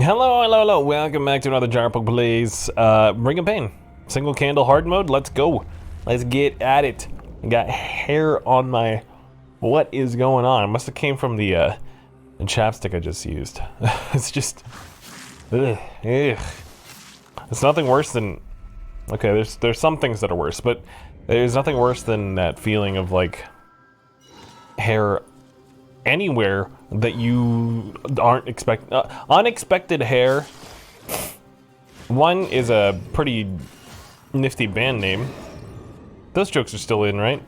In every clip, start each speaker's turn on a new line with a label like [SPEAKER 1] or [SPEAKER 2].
[SPEAKER 1] Hello, welcome back to another GyroPunk Plays Ring of Pain. Single candle hard mode, let's go. Let's get at it. Got hair on my... What is going on? It must have came from the chapstick I just used. It's just... Ugh. It's nothing worse than... Okay, there's some things that are worse, but there's nothing worse than that feeling of, like, hair anywhere that you aren't unexpected hair. One is a pretty nifty band name. Those jokes are still in, right?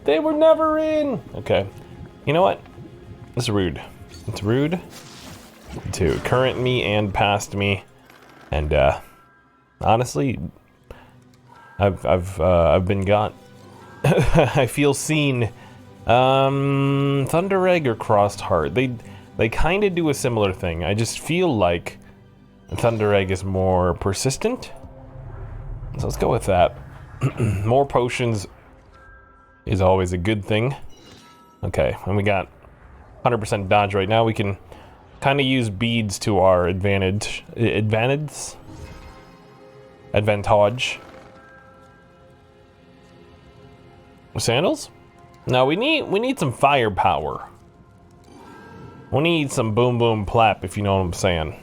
[SPEAKER 1] They were never in. Okay, you know what? It's rude. It's rude to current me and past me, and honestly, I've been got. I feel seen. Thunder Egg or Crossed Heart. They kind of do a similar thing. I just feel like Thunder Egg is more persistent. So let's go with that. More potions is always a good thing. Okay, and we got 100% dodge right now. We can kind of use beads to our advantage. Sandals? Now we need some firepower. We need some boom boom plap, if you know what I'm saying.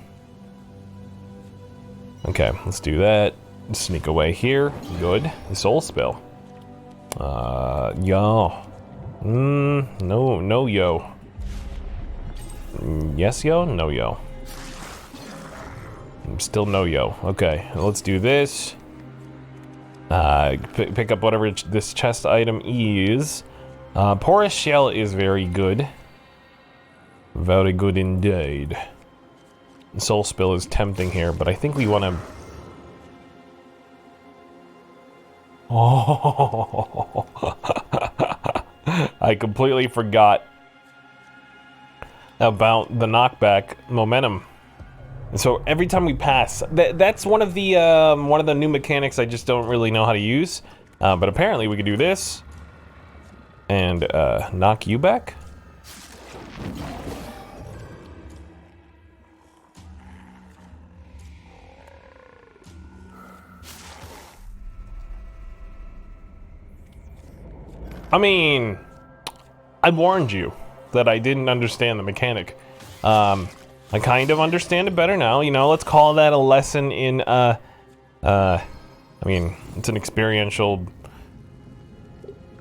[SPEAKER 1] Okay, let's do that. Sneak away here. Good. The soul spell. Yo. No yo. Yes yo? No yo. Still no yo. Okay, let's do this. Pick up whatever this chest item is. Porous Shell is very good. Very good indeed. Soul Spill is tempting here, but I think we want to... Oh, I completely forgot about the knockback momentum. So every time we pass, that's one of the new mechanics I just don't really know how to use. But apparently we can do this. And knock you back? I mean, I warned you that I didn't understand the mechanic. I kind of understand it better now, you know, let's call that a lesson in, I mean, it's an experiential...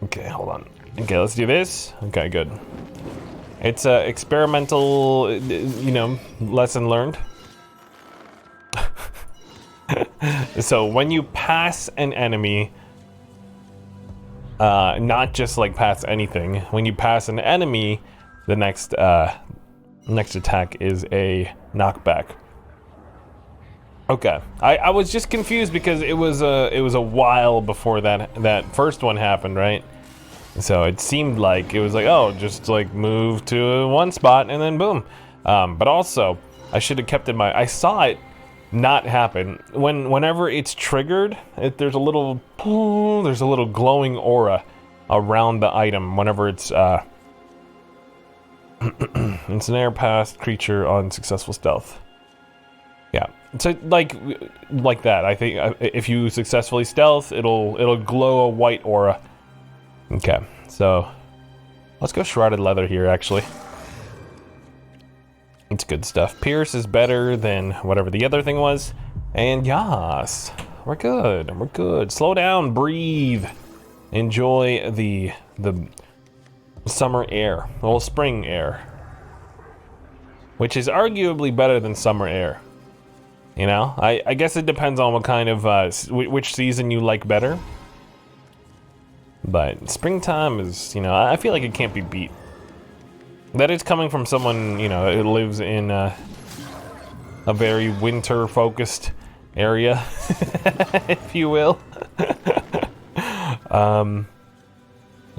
[SPEAKER 1] Okay, hold on. Okay, let's do this. Okay, good. It's a experimental, you know, lesson learned. So when you pass an enemy, not just like pass anything, when you pass an enemy, the next attack is a knockback. Okay, I was just confused because it was a while before that first one happened, right? So it seemed like it was like, oh, just like move to one spot and then boom. But also, I should have kept in mind, I saw it not happen. Whenever it's triggered, there's a little glowing aura around the item whenever it's ensnare past creature on successful stealth. Yeah, so like that. I think if you successfully stealth, it'll glow a white aura. Okay, so let's go Shrouded Leather here, actually. It's good stuff. Pierce is better than whatever the other thing was. And yas, we're good, we're good. Slow down, breathe. Enjoy the summer air, well, spring air. Which is arguably better than summer air. You know, I guess it depends on what kind of, which season you like better. But springtime is, you know, I feel like it can't be beat. That is coming from someone, you know, who lives in a very winter-focused area, if you will.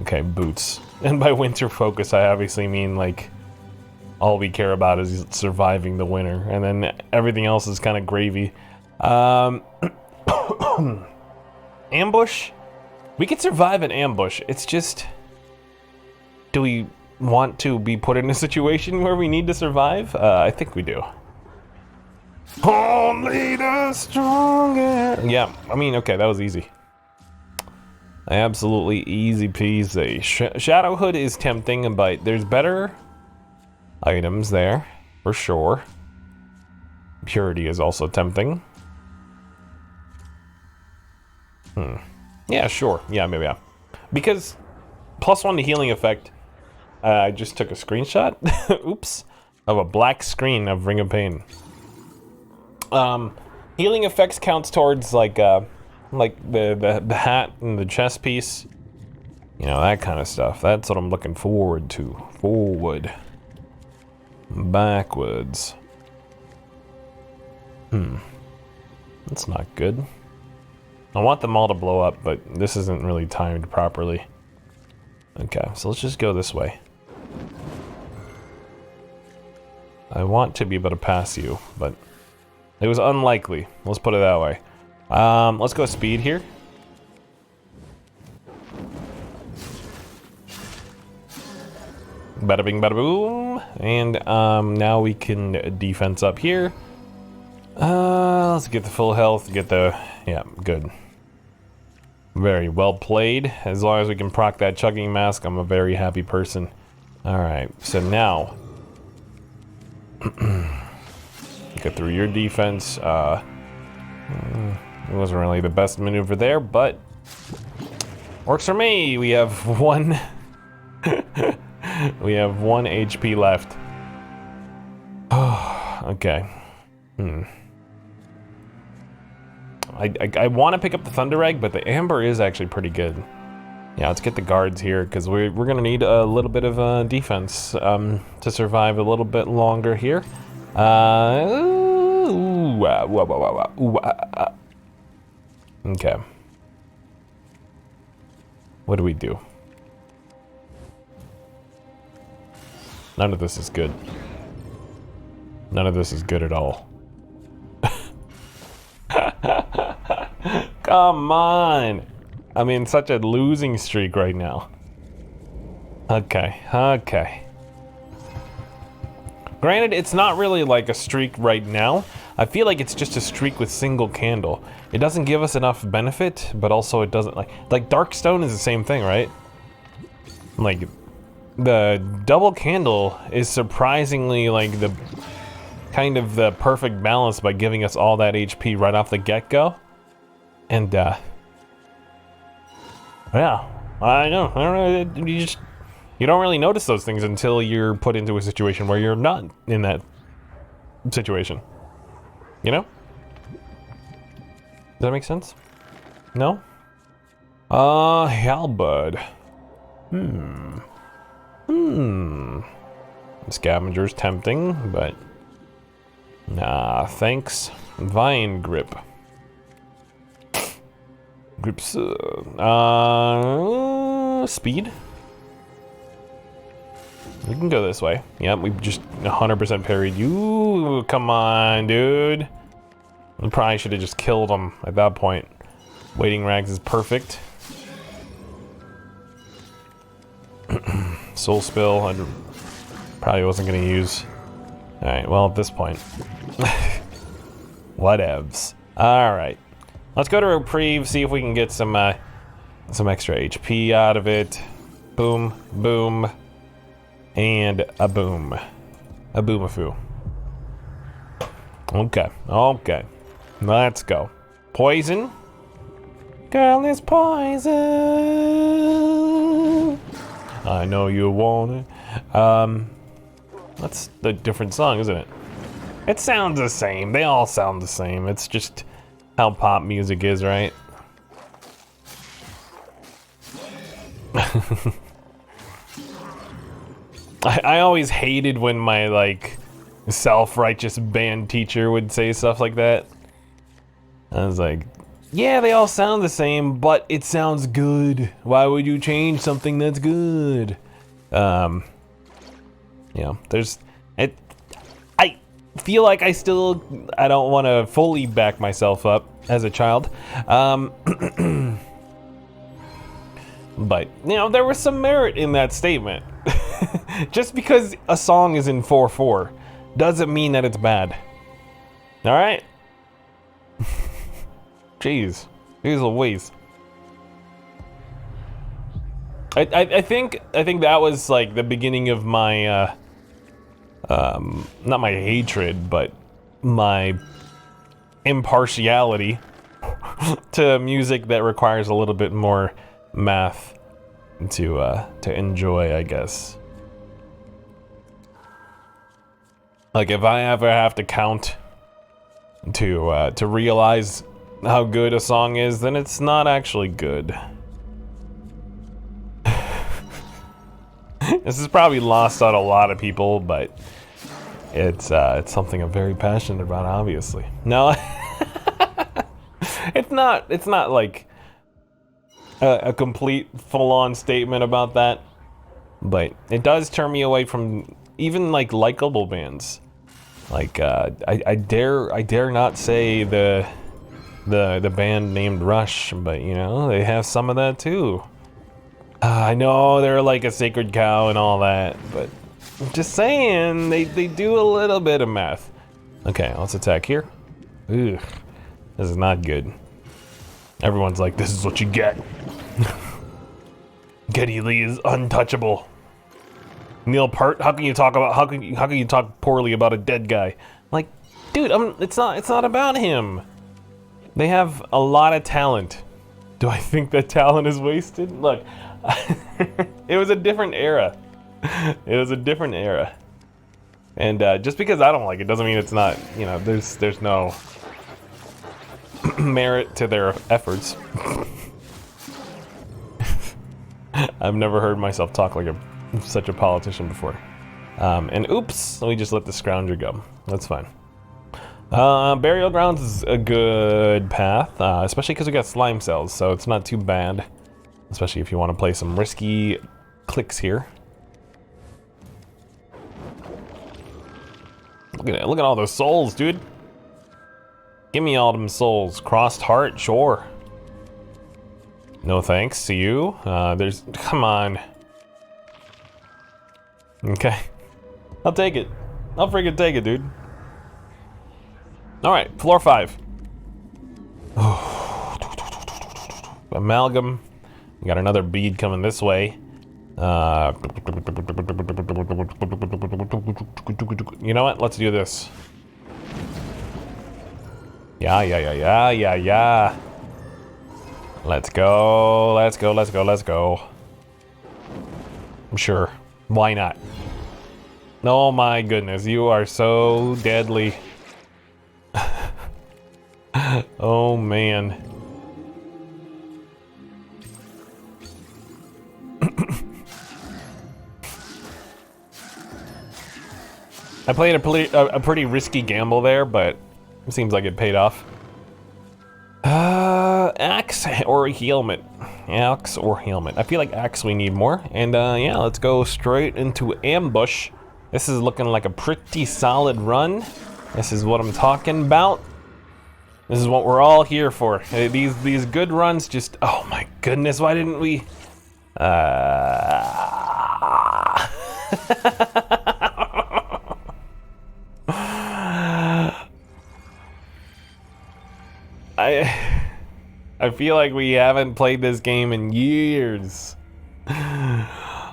[SPEAKER 1] Okay, boots. And by winter focus, I obviously mean, like, all we care about is surviving the winter, and then everything else is kind of gravy. Ambush? We could survive an ambush. It's just... Do we want to be put in a situation where we need to survive? I think we do. Only the strongest. Yeah, I mean, okay, that was easy. Absolutely easy peasy. Shadow Hood is tempting, but there's better items there, for sure. Purity is also tempting. Yeah, sure. Yeah, maybe, yeah. Because +1 to healing effect, I just took a screenshot, oops, of a black screen of Ring of Pain. Healing effects counts towards like the hat and the chest piece. You know, that kind of stuff. That's what I'm looking forward to. Forward. Backwards. That's not good. I want them all to blow up, but this isn't really timed properly. Okay, so let's just go this way. I want to be able to pass you, but it was unlikely. Let's put it that way. Let's go speed here. Bada bing, bada boom. And now we can defense up here. Let's get the full health, get the, yeah, good. Very well played. As long as we can proc that chugging mask, I'm a very happy person. Alright, so now get through your defense. It wasn't really the best maneuver there, but works for me. We have one we have 1 HP left. Okay. I want to pick up the Thunder Egg, but the Amber is actually pretty good. Yeah, let's get the guards here, because we're going to need a little bit of defense to survive a little bit longer here. Okay. What do we do? None of this is good. None of this is good at all. Come on! I'm in such a losing streak right now. Okay, okay. Granted, it's not really like a streak right now. I feel like it's just a streak with single candle. It doesn't give us enough benefit, but also it doesn't like Darkstone is the same thing, right? Like, the double candle is surprisingly like the kind of the perfect balance by giving us all that HP right off the get-go. And yeah, I know. You don't really notice those things until you're put into a situation where you're not in that situation. You know? Does that make sense? No? Halberd. Scavenger's tempting, but nah, thanks. Vine Grip. Grips, speed? We can go this way. Yep, we just 100% parried you. Come on, dude. We probably should have just killed him at that point. Waiting Rags is perfect. Soul Spill, I probably wasn't going to use. Alright, well, at this point. Whatevs. Alright. Let's go to Reprieve, see if we can get some extra HP out of it. Boom, boom, and a boom. A boomafoo. Okay, okay. Let's go. Poison. Girl is poison. I know you want it. That's a different song, isn't it? It sounds the same. They all sound the same. It's just how pop music is, right? I always hated when my like self-righteous band teacher would say stuff like that. I was like, yeah, they all sound the same, but it sounds good. Why would you change something that's good? Yeah, there's it. I feel like I don't want to fully back myself up as a child. But, you know, there was some merit in that statement. Just because a song is in 4/4 doesn't mean that it's bad. All right. Jeez. Jeez Louise. I think that was like the beginning of my not my hatred, but my impartiality to music that requires a little bit more math to enjoy, I guess. Like if I ever have to count to realize how good a song is, then it's not actually good. This is probably lost on a lot of people, but it's something I'm very passionate about, obviously. No, it's not like a complete full-on statement about that, but it does turn me away from even like likable bands. Like I dare not say the band named Rush, but you know, they have some of that too. I know they're like a sacred cow and all that, but I'm just saying, they do a little bit of math. Okay, let's attack here. Ugh, this is not good. Everyone's like, this is what you get. Geddy Lee is untouchable. Neil Peart, how can you talk poorly about a dead guy? Like, dude, it's not about him. They have a lot of talent. Do I think that talent is wasted? Look, it was a different era. It was a different era. And just because I don't like it doesn't mean it's not, you know, there's no merit to their efforts. I've never heard myself talk like such a politician before. And oops, we just let the scrounger go. That's fine. Burial Grounds is a good path, especially because we got slime cells, so it's not too bad. Especially if you want to play some risky clicks here. Look at it, look at all those souls, dude. Give me all them souls. Crossed heart, sure. No thanks to you. Come on. Okay. I'll take it. I'll freaking take it, dude. Alright, floor 5. Amalgam. We got another bead coming this way. You know what? Let's do this. Yeah. Let's go. I'm sure. Why not? Oh my goodness, you are so deadly. Oh man. I played a pretty risky gamble there, but it seems like it paid off. Axe or helmet? Axe or helmet? I feel like axe we need more. And yeah, let's go straight into ambush. This is looking like a pretty solid run. This is what I'm talking about. This is what we're all here for. These good runs just, oh my goodness, why didn't we? I feel like we haven't played this game in years.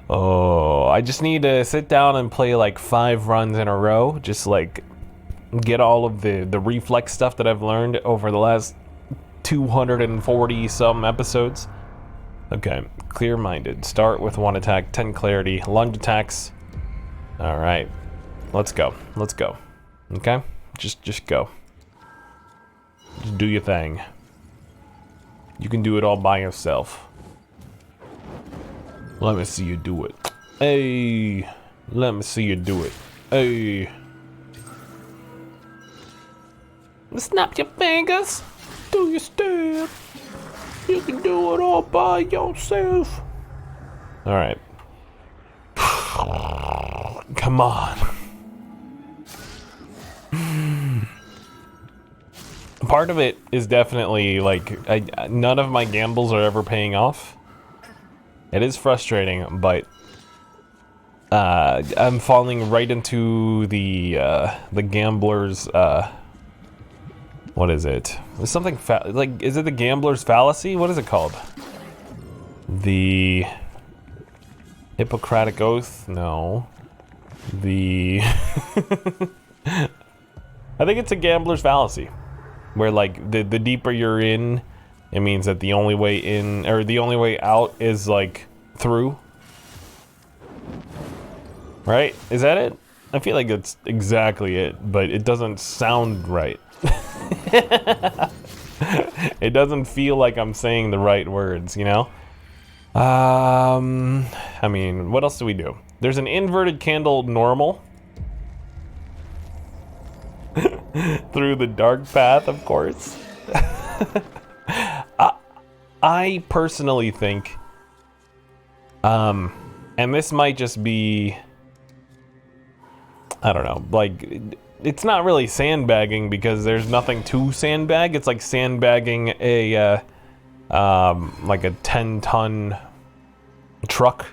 [SPEAKER 1] Oh, I just need to sit down and play like 5 runs in a row. Just like get all of the reflex stuff that I've learned over the last 240 some episodes. Okay, clear-minded. Start with 1 attack, 10 clarity, lunge attacks. All right, let's go. Okay, just go. Just do your thing. You can do it all by yourself. Let me see you do it. Hey, let me see you do it. Hey. Snap your fingers. Do your step. You can do it all by yourself. All right. Come on. Part of it is definitely like none of my gambles are ever paying off. It is frustrating, but I'm falling right into the gambler's What is it? Is something like, is it the gambler's fallacy? What is it called? The Hippocratic Oath? No. The I think it's a gambler's fallacy, where like the deeper you're in, it means that the only way in, or the only way out is like through. Right? Is that it? I feel like it's exactly it, but it doesn't sound right. It doesn't feel like I'm saying the right words, you know? I mean, what else do we do? There's an inverted candle normal. Through the dark path, of course. I personally think, and this might just be, I don't know, like, it's not really sandbagging because there's nothing to sandbag. It's like sandbagging a, like a 10-ton truck.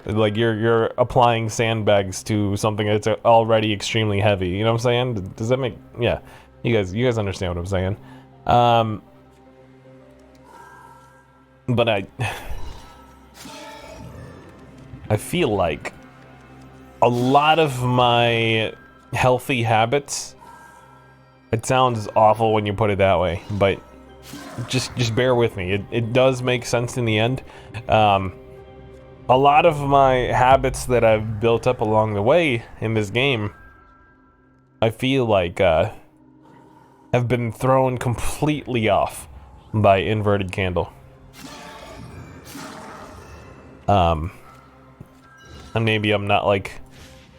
[SPEAKER 1] Like you're applying sandbags to something that's already extremely heavy. You know what I'm saying? Does that make, yeah? You guys understand what I'm saying? But I feel like a lot of my healthy habits, it sounds awful when you put it that way, but just bear with me. It does make sense in the end. A lot of my habits that I've built up along the way in this game, I feel like have been thrown completely off by inverted candle. And maybe I'm not like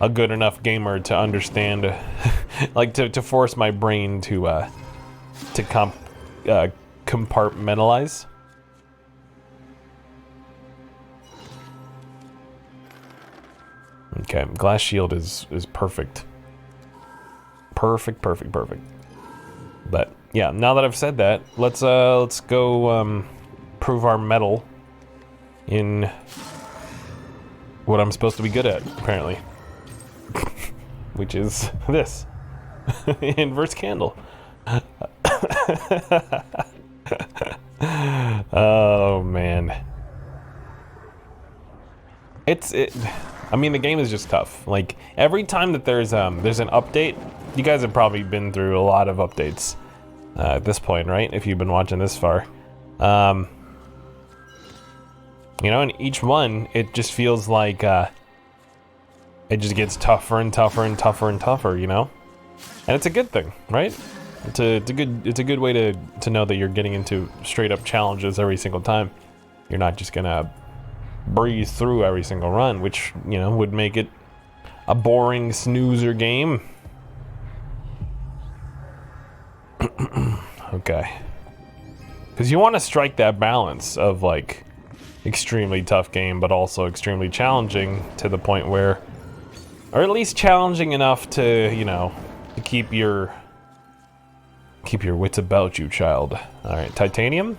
[SPEAKER 1] a good enough gamer to understand, like to force my brain to compartmentalize. Okay, glass shield is perfect. Perfect. But yeah, now that I've said that, let's go prove our mettle in what I'm supposed to be good at, apparently. Which is this. Inverse candle. Oh man. I mean, the game is just tough. Like every time that there's an update, you guys have probably been through a lot of updates at this point, right? If you've been watching this far, you know, and each one, it just feels like it just gets tougher and tougher and tougher and tougher, you know, and it's a good thing, right? It's a good way to know that you're getting into straight up challenges every single time. You're not just gonna breeze through every single run, which, you know, would make it a boring snoozer game. Okay, because you want to strike that balance of like extremely tough game but also extremely challenging to the point where, or at least challenging enough to, you know, to keep your wits about you, child. All right, titanium.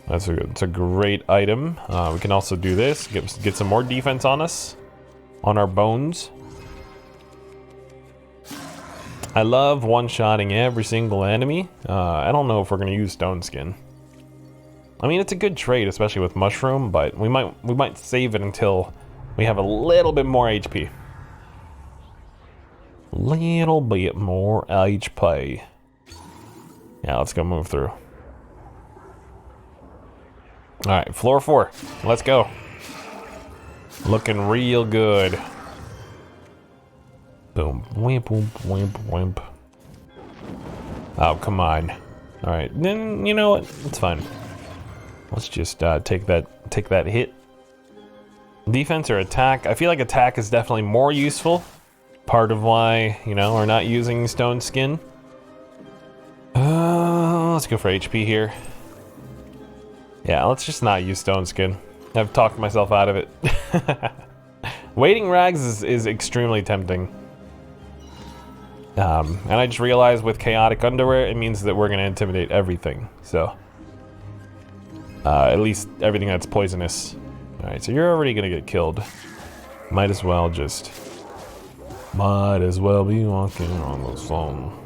[SPEAKER 1] It's a great item. We can also do this, get some more defense on us, on our bones. I love one-shotting every single enemy. I don't know if we're gonna use stone skin. I mean, it's a good trade, especially with mushroom, but we might save it until we have a little bit more HP. Little bit more HP. Yeah, let's go move through. All right, floor 4. Let's go. Looking real good. Boom, wimp, wimp, wimp, wimp. Oh, come on. All right, then you know what? It's fine. Let's just take that hit. Defense or attack? I feel like attack is definitely more useful. Part of why, you know, we're not using stone skin. Let's go for HP here. Yeah, let's just not use stone skin. I've talked myself out of it. Waiting rags is extremely tempting. And I just realized with chaotic underwear, it means that we're gonna intimidate everything. So, at least everything that's poisonous. All right, so you're already gonna get killed. Might as well be walking on the phone.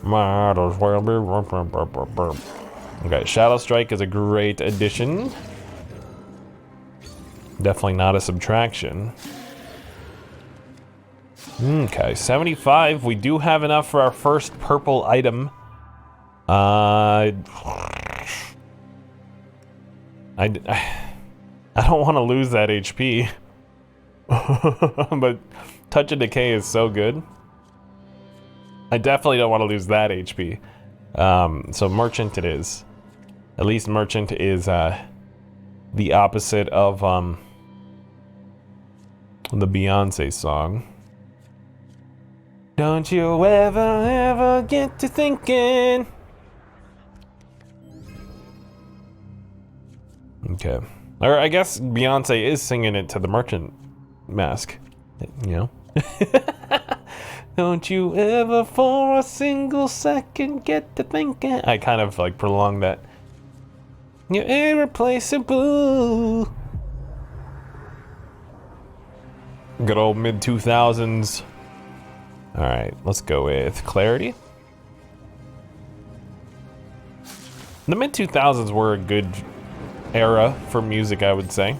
[SPEAKER 1] Might as well be. Okay, Shadow Strike is a great addition. Definitely not a subtraction. Okay, 75. We do have enough for our first purple item. I don't want to lose that HP. But Touch of Decay is so good. I definitely don't want to lose that HP. So Merchant it is. At least Merchant is the opposite of the Beyonce song. Don't you ever get to thinking. Okay. Or I guess Beyonce is singing it to the Merchant mask. You know? Don't you ever for a single second get to thinking. I kind of like prolonged that. You're irreplaceable. Good old mid-2000s. Alright, let's go with Clarity. The mid-2000s were a good era for music, I would say.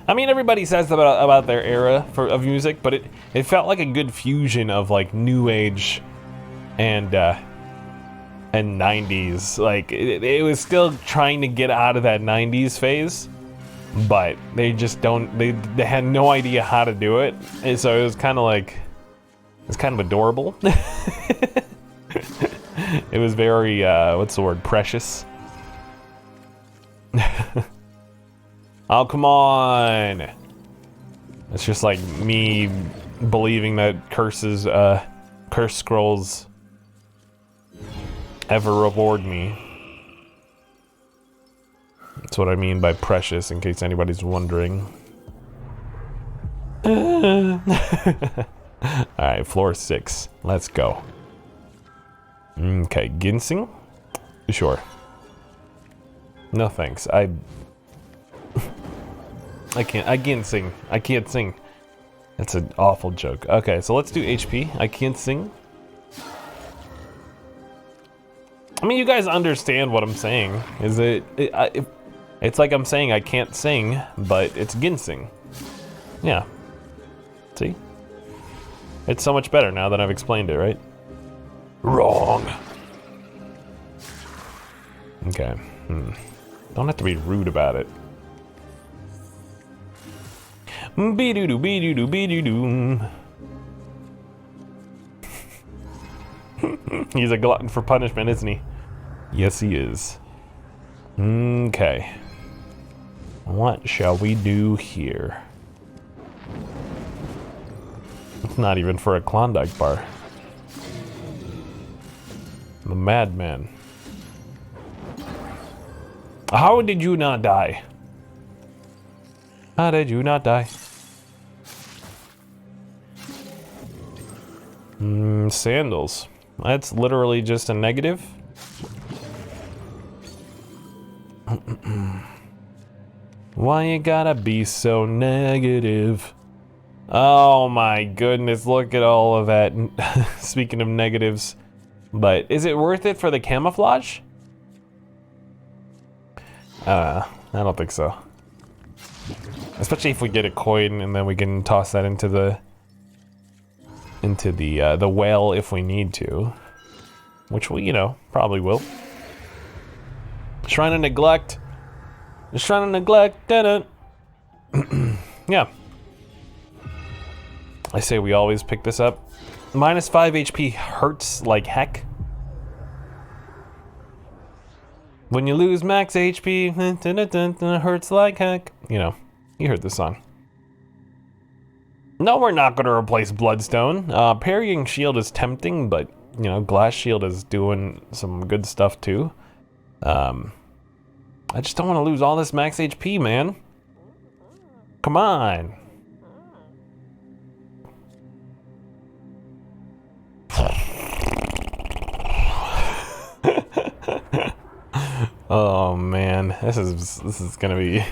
[SPEAKER 1] I mean, everybody says about their era of music, but it felt like a good fusion of like new age and 90s. Like it was still trying to get out of that 90s phase, but they just don't. They had no idea how to do it, and so it was kind of like it's kind of adorable. It was very what's the word? Precious. Oh, come on. It's just like me believing that curse scrolls ever reward me. That's what I mean by precious, in case anybody's wondering. Alright, floor 6. Let's go. Okay, ginseng? Sure. No thanks. I can't sing. I can't sing. That's an awful joke. Okay, so let's do HP. I can't sing. I mean, you guys understand what I'm saying. Is it's like I'm saying I can't sing, but it's ginseng. Yeah. See? It's so much better now that I've explained it, right? Wrong. Okay. Don't have to be rude about it. Be-doo-doo, be-doo-doo, be-doo-doo. He's a glutton for punishment, isn't he? Yes, he is. Okay. What shall we do here? It's not even for a Klondike bar. The madman. How did you not die? How did you not die? Sandals. That's literally just a negative. Why you gotta be so negative? Oh my goodness, look at all of that. Speaking of negatives. But is it worth it for the camouflage? I don't think so. Especially if we get a coin and then we can toss that into the well if we need to. Which we, you know, probably will. Shrine of Neglect. The Shrine of Neglect. Da-da. Yeah. I say we always pick this up. Minus 5 HP hurts like heck. When you lose max HP, hurts like heck. You know, you heard the song. No, we're not going to replace Bloodstone. Parrying Shield is tempting, but, you know, Glass Shield is doing some good stuff too. I just don't want to lose all this max HP, man. Come on. Oh man, this is gonna be,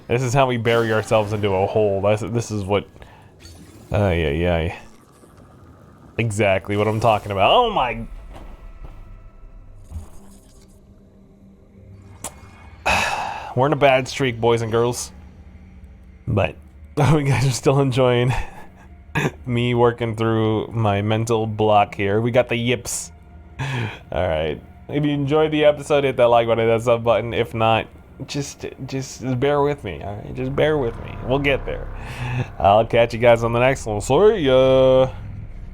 [SPEAKER 1] this is how we bury ourselves into a hole. This is what, yeah, exactly what I'm talking about. Oh my, We're in a bad streak, boys and girls. But you guys are still enjoying me working through my mental block here. We got the yips. Alright. If you enjoyed the episode, hit that like button, that sub button. If not, just bear with me. Alright, just bear with me. We'll get there. I'll catch you guys on the next one. See ya.